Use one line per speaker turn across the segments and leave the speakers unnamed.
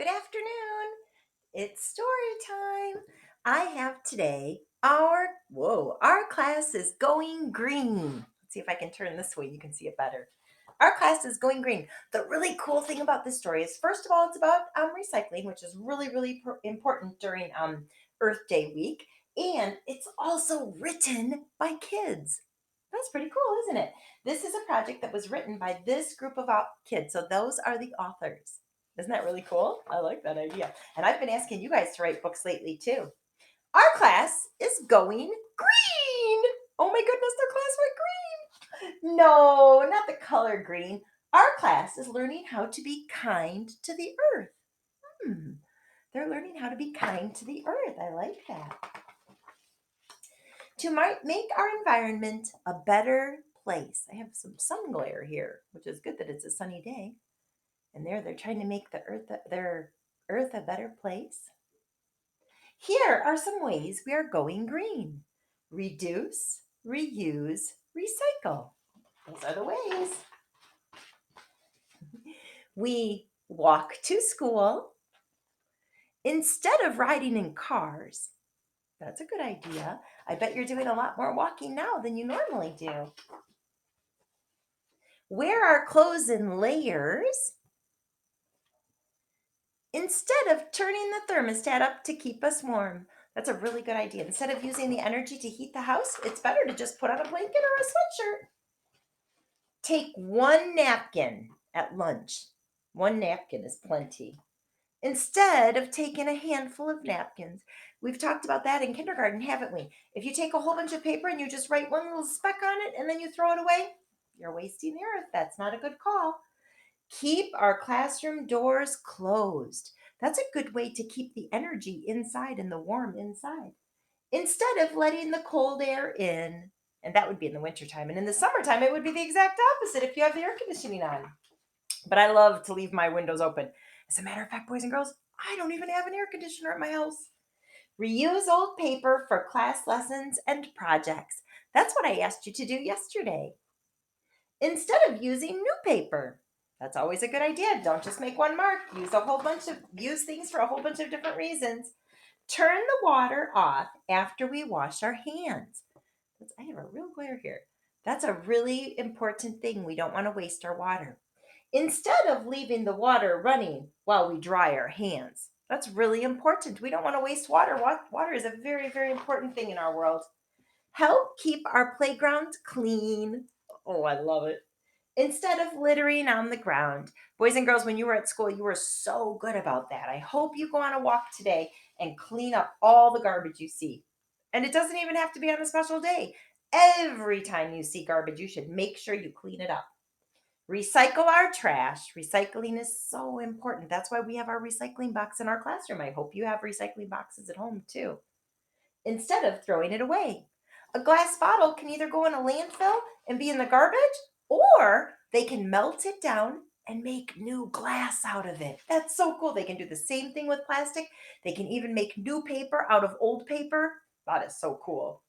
Good afternoon. It's story time. I have today our class is going green. Let's see if I can turn this way. You can see it better. Our class is going green. The really cool thing about this story is, first of all, it's about recycling, which is really important during Earth Day week, and it's also written by kids. That's pretty cool, isn't it? This is a project that was written by this group of kids. So those are the authors. Isn't that really cool? I like that idea. And I've been asking you guys to write books lately too. Our class is going green. Oh my goodness, their class went green. No, not the color green. Our class is learning how to be kind to the earth. Hmm. They're learning how to be kind to the earth. I like that. To make our environment a better place. I have some sun glare here, which is good that it's a sunny day. And they're trying to make their earth a better place. Here are some ways we are going green. Reduce, reuse, recycle. Those are the ways. We walk to school instead of riding in cars. That's a good idea. I bet you're doing a lot more walking now than you normally do. Wear our clothes in layers instead of turning the thermostat up to keep us warm. That's a really good idea. Instead of using the energy to heat the house, it's better to just put on a blanket or a sweatshirt. Take one napkin at lunch. One napkin is plenty. Instead of taking a handful of napkins. We've talked about that in kindergarten, haven't we? If you take a whole bunch of paper and you just write one little speck on it and then you throw it away, you're wasting the earth. That's not a good call. Keep our classroom doors closed. That's a good way to keep the energy inside and the warm inside instead of letting the cold air in. And that would be in the wintertime. And in the summertime, it would be the exact opposite if you have the air conditioning on. But I love to leave my windows open. As a matter of fact, boys and girls, I don't even have an air conditioner at my house. Reuse old paper for class lessons and projects. That's what I asked you to do yesterday. Instead of using new paper. That's always a good idea. Don't just make one mark. Use things for a whole bunch of different reasons. Turn the water off after we wash our hands. I have a real glare here. That's a really important thing. We don't want to waste our water. Instead of leaving the water running while we dry our hands. That's really important. We don't want to waste water. Water is a very important thing in our world. Help keep our playground clean. Oh, I love it. Instead of littering on the ground. Boys and girls, when you were at school, you were so good about that. I hope you go on a walk today and clean up all the garbage you see. And it doesn't even have to be on a special day. Every time you see garbage, you should make sure you clean it up. Recycle our trash. Recycling is so important. That's why we have our recycling box in our classroom. I hope you have recycling boxes at home too. Instead of throwing it away. A glass bottle can either go in a landfill and be in the garbage, or they can melt it down and make new glass out of it. That's so cool. They can do the same thing with plastic. They can even make new paper out of old paper. That is so cool.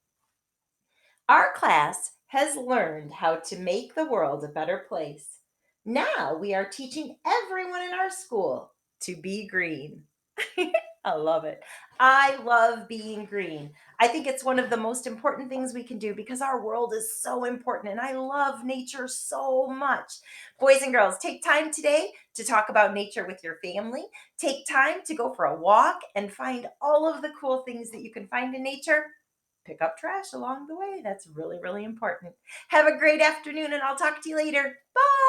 Our class has learned how to make the world a better place. Now we are teaching everyone in our school to be green. I love it. I love being green. I think it's one of the most important things we can do because our world is so important and I love nature so much. Boys and girls, take time today to talk about nature with your family. Take time to go for a walk and find all of the cool things that you can find in nature. Pick up trash along the way. That's really important. Have a great afternoon and I'll talk to you later. Bye.